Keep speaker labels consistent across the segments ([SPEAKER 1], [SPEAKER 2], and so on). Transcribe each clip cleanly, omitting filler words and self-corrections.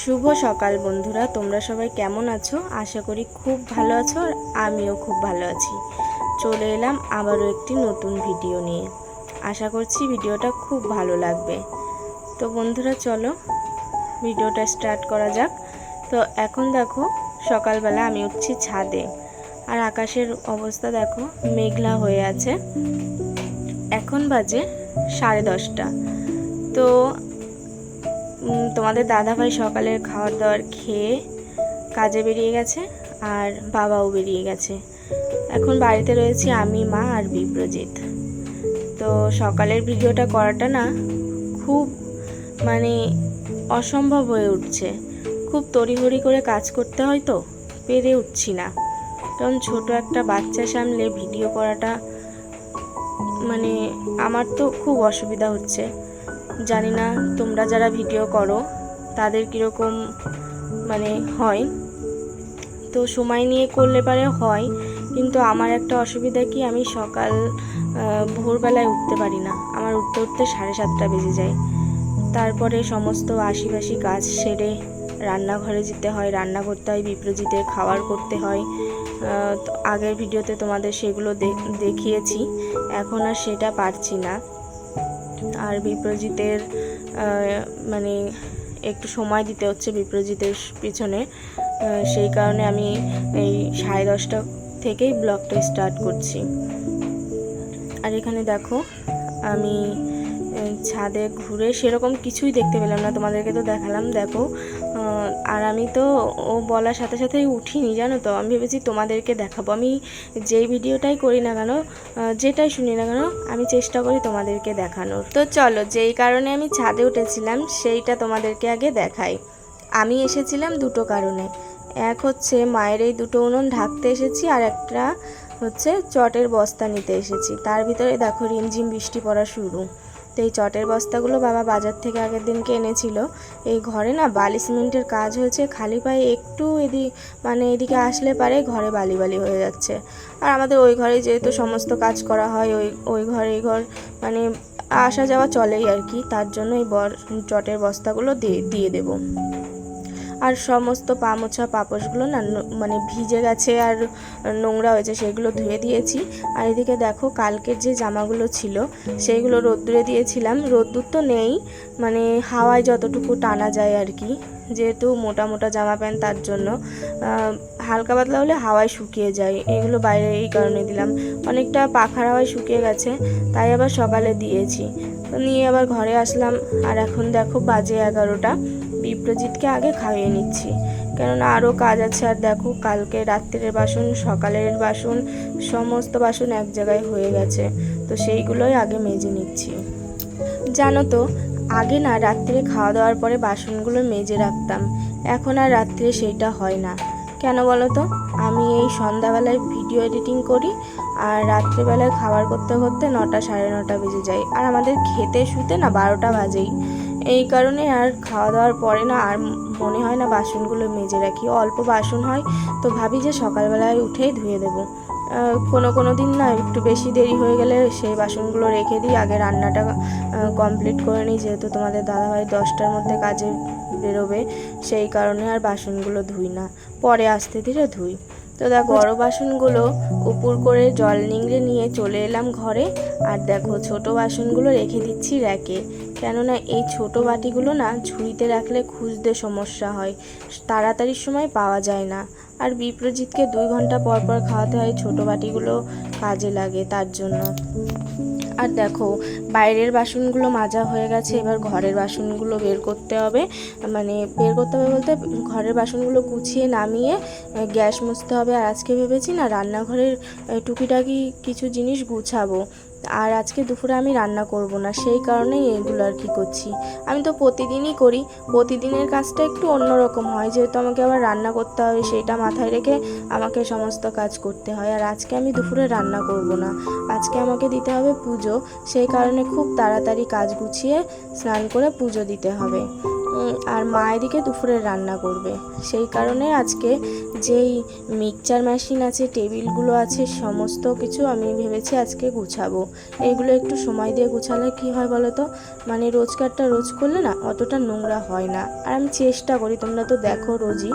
[SPEAKER 1] শুভ সকাল বন্ধুরা, তোমরা সবাই কেমন আছো? আশা করি খুব ভালো আছো আর আমিও খুব ভালো আছি। চলে এলাম আবারও একটি নতুন ভিডিও নিয়ে। আশা করছি ভিডিওটা খুব ভালো লাগবে। তো বন্ধুরা চলো ভিডিওটা স্টার্ট করা যাক। তো এখন দেখো সকালবেলা আমি উঠছি ছাদে, আর আকাশের অবস্থা দেখো মেঘলা হয়ে আছে। এখন বাজে 10:30। তো তোমাদের দাদাভাই সকালের খাবার দাবার খেয়ে কাজে বেরিয়ে গেছে আর বাবাও বেরিয়ে গেছে। এখন বাড়িতে রয়েছি আমি, মা আর বিপ্রজিৎ। তো সকালের ভিডিওটা করাটা না খুব অসম্ভব হয়ে উঠছে। খুব তড়িঘড়ি করে কাজ করতে হয়, তো পেরে উঠছি না। কারণ ছোট একটা বাচ্চা সামলে ভিডিও করাটা আমার তো খুব অসুবিধা হচ্ছে। জানি না তোমরা যারা ভিডিও করো তাদের কীরকম হয়। তো সময় নিয়ে করলে পারে হয়, কিন্তু আমার একটা অসুবিধা কি, আমি সকাল ভোরবেলায় উঠতে পারি না। আমার উঠতে উঠতে 7:30 বেজে যায়। তারপরে সমস্ত আশিবাসি কাজ সেরে রান্নাঘরে যেতে হয়, রান্না করতে হয়, বিপ্রজিতের খাবার করতে হয়। আগের ভিডিওতে তোমাদের সেগুলো দেখিয়েছি। এখন আর সেটা পারছি না। আর বিপ্রজিতের একটু সময় দিতে হচ্ছে বিপ্রজিতের পিছনে। সেই কারণে আমি এই 10:30 থেকেই ব্লগটা স্টার্ট করছি। আর এখানে দেখো আমি ছাদে ঘুরে সেরকম কিছুই দেখতে পেলাম না, তোমাদেরকে তো দেখালাম দেখো। আর আমি তো ও বলার সাথে সাথেই উঠিনি, জানো তো। আমি ভেবেছি তোমাদেরকে দেখাবো। আমি যেই ভিডিওটাই করি না কেন, যেটাই শুনি না কেন, আমি চেষ্টা করি তোমাদেরকে দেখানোর। তো চলো, যেই কারণে আমি ছাদে উঠেছিলাম সেইটা তোমাদেরকে আগে দেখাই। আমি এসেছিলাম দুটো কারণে। এক হচ্ছে মায়ের এই দুটো উনুন ঢাকতে এসেছি, আর একটা হচ্ছে চটের বস্তা নিতে এসেছি। তার ভিতরে দেখো রিমঝিম বৃষ্টি পড়া শুরু। তো এই চটের বস্তাগুলো বাবা বাজার থেকে আগের দিনকে এনেছিল। এই ঘরে না বালি সিমেন্টের কাজ হয়েছে, খালি পায়ে একটু এদিকে আসলে পারে ঘরে বালি বালি হয়ে যাচ্ছে। আর আমাদের ওই ঘরে যেহেতু সমস্ত কাজ করা হয়, ওই ঘর এই ঘর আসা যাওয়া চলেই আর কি। তার জন্য এই চটের বস্তাগুলো দিয়ে দেবো। আর সমস্ত পা মোছা পাপোশগুলো না ভিজে গেছে আর নোংরা হয়েছে, সেগুলো ধুয়ে দিয়েছি। আর এদিকে দেখো কালকের যে জামাগুলো ছিল সেইগুলো রোদ্দুরে দিয়েছিলাম। রোদ্দুর তো নেই, হাওয়ায় যতটুকু টানা যায় আর কি। যেহেতু মোটা মোটা জামা প্যান্ট, তার জন্য হালকা পাতলা হলে হাওয়ায় শুকিয়ে যায়। এগুলো বাইরে এই কারণে দিলাম, অনেকটা পাখার হাওয়ায় শুকিয়ে গেছে, তাই আবার সকালে দিয়েছি। তো নিয়ে আবার ঘরে আসলাম। আর এখন দেখো বাজে 11টা। বিপ্রজিৎকে আগে খাইয়ে নিচ্ছি, কেননা আরও কাজ আছে। আর দেখো কালকে রাত্রের বাসন, সকালের বাসন, সমস্ত বাসন এক জায়গায় হয়ে গেছে। তো সেইগুলোই আগে মেজে নিচ্ছি। জানো তো, আগে না রাত্রে খাওয়া দাওয়ার পরে বাসনগুলো মেজে রাখতাম, এখন আর রাত্রে সেইটা হয় না। কেন বলো তো? আমি এই সন্ধ্যাবেলায় ভিডিও এডিটিং করি, আর রাত্রেবেলায় খাবার করতে করতে 9টা 9:30 বেজে যায়। আর আমাদের খেতে শুতে না 12টা বাজেই। এই কারণে আর খাওয়া দাওয়ার পরে না আর মনে হয় না বাসনগুলো মেজে রাখি। অল্প বাসন হয়, তো ভাবি যে সকালবেলায় উঠেই ধুয়ে দেবো। কোনো দিন না একটু বেশি দেরি হয়ে গেলে সেই বাসনগুলো রেখে দিই, আগে রান্নাটা কমপ্লিট করে নিই। যেহেতু তোমাদের দাদাভাই 10টার মধ্যে কাজে বেরোবে, সেই কারণে আর বাসনগুলো ধুই না, পরে আস্তে ধীরে ধুই। তো দেখো বড় বাসনগুলো উপর করে জল নিংড়ে নিয়ে চলে এলাম ঘরে। আর দেখো ছোট বাসনগুলো রেখে দিচ্ছি র্যাকে, কেননা এই ছোট বাটিগুলো না ঝুড়িতে রাখলে খুঁজতে সমস্যা হয়, তাড়াতাড়ির সময় পাওয়া যায় না। আর বিপ্রজিৎকে 2 ঘন্টা পর পর খাওয়াতে হয়, ছোট বাটিগুলো কাজে লাগে তার জন্য। আর দেখো বাইরের বাসনগুলো মাজা হয়ে গেছে, এবার ঘরের বাসনগুলো বের করতে হবে। বলতে ঘরের বাসনগুলো গুছিয়ে নামিয়ে গ্যাস মুছতে হবে। আর আজকে ভেবেছি না রান্নাঘরের টুকিটাকি কিছু জিনিস গুছাবো। আর আজকে দুপুরে আমি রান্না করব না, সেই কারণেই এগুলো আর কি করছি। আমি তো প্রতিদিনই করি, প্রতিদিনের কাজটা একটু অন্যরকম হয়, যেহেতু আমাকে আবার রান্না করতে হবে, সেইটা মাথায় রেখে আমাকে সমস্ত কাজ করতে হয়। আর আজকে আমি দুপুরে রান্না করব না, আজকে আমাকে দিতে হবে পুজো। সেই কারণে খুব তাড়াতাড়ি কাজ গুছিয়ে স্নান করে পুজো দিতে হবে। আর মা এদিকে দুপুরে রান্না করবে। সেই কারণে আজকে যেই মিক্সচার মেশিন আছে, টেবিলগুলো আছে, সমস্ত কিছু আমি ভেবেছি আজকে গুছাবো। এইগুলো একটু সময় দিয়ে গুছালে কি হয় বলো তো, মানে রোজকারটা রোজ করলে না অতটা নোংরা হয় না। আর আমি চেষ্টা করি, তোমরা তো দেখো রোজই,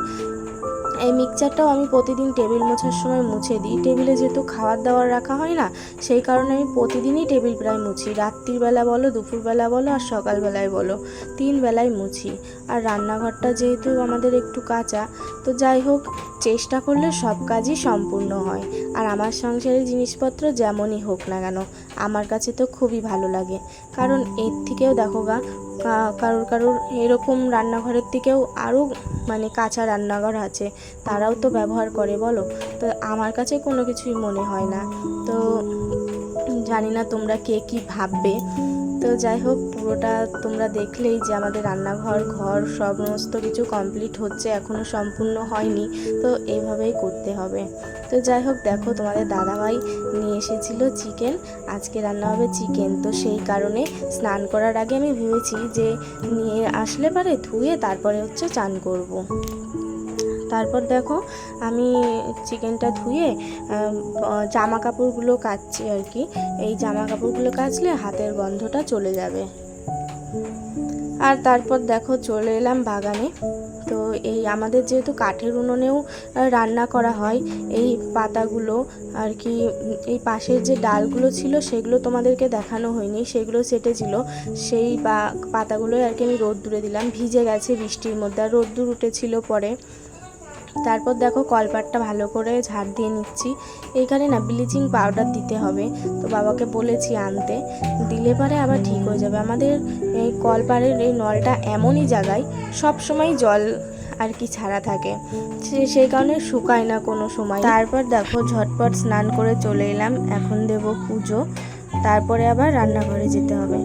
[SPEAKER 1] এই মিক্সচারটাও আমি প্রতিদিন টেবিল মোছার সময় মুছে দিই। টেবিলে যেহেতু খাবার দাবার রাখা হয় না, সেই কারণে আমি প্রতিদিনই টেবিল প্রায় মুছি। রাত্রিবেলা বলো, দুপুরবেলা বলো, আর সকালবেলায় বলো, 3 বেলায় মুছি। আর রান্নাঘরটা যেহেতু আমাদের একটু কাঁচা, তো যাই হোক, চেষ্টা করলে সব কাজই সম্পূর্ণ হয়। আর আমার সংসারের জিনিসপত্র যেমনই হোক না কেন, আমার কাছে তো খুবই ভালো লাগে। কারণ এর থেকেও দেখো কারোর এরকম রান্নাঘরের থেকেও আরও মানে কাঁচা রান্নাঘর আছে, তারাও তো ব্যবহার করে বলো। তো আমার কাছে কোনো কিছুই মনে হয় না। তো জানি না তোমরা কে কী ভাববে। তো যাই হোক, পুরোটা তোমরা দেখলেই যে আমাদের রান্নাঘর ঘর সমস্ত কিছু কমপ্লিট হচ্ছে, এখনও সম্পূর্ণ হয়নি। তো এইভাবেই করতে হবে। তো যাই হোক, দেখো তোমাদের দাদাভাই নিয়ে এসেছিল চিকেন, আজকে রান্না হবে চিকেন। তো সেই কারণে স্নান করার আগে আমি ভেবেছি যে নিয়ে আসলে পারে ধুয়ে তারপরে হচ্ছে চান করব। তারপর দেখো আমি চিকেনটা ধুয়ে জামা কাপড়গুলো কাচছি আর কি। এই জামা কাপড়গুলো কাচলে হাতের গন্ধটা চলে যাবে। আর তারপর দেখো চলে এলাম বাগানে। তো এই আমাদের যেহেতু কাঠের উনুনেও রান্না করা হয়, এই পাতাগুলো আর কি, এই পাশের যে ডালগুলো ছিল সেগুলো তোমাদেরকে দেখানো হয়নি, সেগুলো সেটেছিল। সেই পাতাগুলোই আর কি আমি রোদ্দুরে দিলাম, ভিজে গেছে বৃষ্টির মধ্যে, আর রোদ্দুর উঠেছিল পরে। তারপর দেখো কলপাটটা ভালো করে ঝাড় দিয়ে নিচ্ছি। এইখানে না ব্লিচিং পাউডার দিতে হবে, তো বাবাকে বলেছি আনতে, দিলে পরে আবার ঠিক হয়ে যাবে। আমাদের এই কলপাড়ের এই নলটা এমনই জায়গায় সব সময় জল আর কি ছাড়া থাকে, সেই কারণে শুকায় না কোনো সময়। তারপর দেখো ঝটপট স্নান করে চলে এলাম, এখন দেব পুজো, তারপরে আবার রান্নাঘরে যেতে হবে।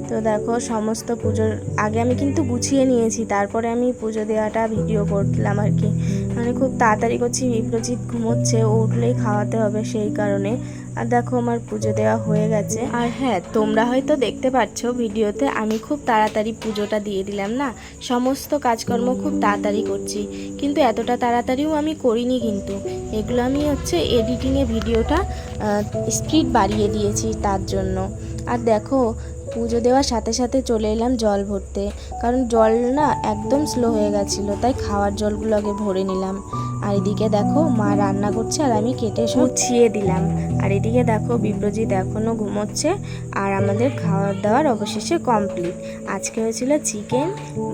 [SPEAKER 1] তো দেখো সমস্ত পুজোর আগে আমি কিন্তু গুছিয়ে নিয়েছি, তারপরে আমি পুজো দেওয়াটা ভিডিও করলাম আর কি। মানে খুব তাড়াতাড়ি করছি, বিপ্রজিৎ ঘুমোচ্ছে, ও উঠলেই খাওয়াতে হবে সেই কারণে। আর দেখো আমার পুজো দেওয়া হয়ে গেছে। আর হ্যাঁ, তোমরা হয়তো দেখতে পাচ্ছ ভিডিওতে আমি খুব তাড়াতাড়ি পুজোটা দিয়ে দিলাম না, সমস্ত কাজকর্ম খুব তাড়াতাড়ি করছি, কিন্তু এতটা তাড়াতাড়িও আমি করিনি। কিন্তু এগুলো আমি হচ্ছে এডিটিংয়ে ভিডিওটা স্পিড বাড়িয়ে দিয়েছি তার জন্য। আর দেখো পুজো দেওয়ার সাথে সাথে চলে এলাম জল ভরতে, কারণ জল না একদম স্লো হয়ে গেছিলো, তাই খাওয়ার জলগুলো আগে ভরে নিলাম। আর এদিকে দেখো মা রান্না করছে আর আমি কেটে সব ছিঁড়ে দিলাম। আর এদিকে দেখো বিপ্রজিৎ এখনও ঘুমোচ্ছে। আর আমাদের খাওয়ার দাওয়ার অবশেষে কমপ্লিট। আজকে হয়েছিল চিকেন,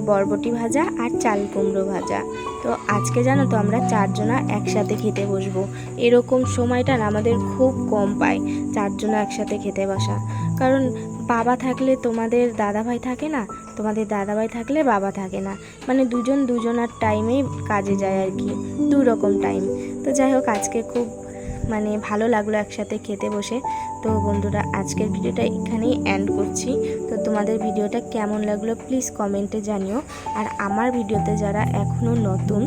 [SPEAKER 1] বরবটি ভাজা আর চাল কুমড়ো ভাজা। তো আজকে জানো তো আমরা 4 জনা একসাথে খেতে বসবো। এরকম সময়টা না আমাদের খুব কম পায় 4 জনা একসাথে খেতে বসা। কারণ বাবা থাকলে তোমাদের দাদাভাই থাকে না, তোমাদের দাদাভাই থাকলে বাবা থাকে না, মানে দুজনার টাইমেই কাজে যায় আর কি, 2 রকম টাইম। তো যাই হোক, আজকে খুব মানে ভালো লাগলো একসাথে খেতে বসে। তো বন্ধুরা, আজকের ভিডিওটা এখানেই এন্ড করছি। তো তোমাদের ভিডিওটা কেমন লাগলো প্লিজ কমেন্টে জানিও। আর আমার ভিডিওতে যারা এখনও নতুন,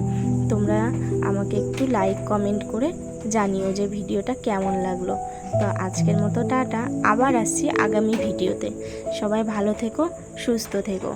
[SPEAKER 1] তোমরা আমাকে একটু লাইক কমেন্ট করে জানিও যে ভিডিওটা কেমন লাগলো। তো আজকের মতো টাটা, আবার আসছি আগামী ভিডিওতে। সবাই ভালো থেকো, সুস্থ থেকো।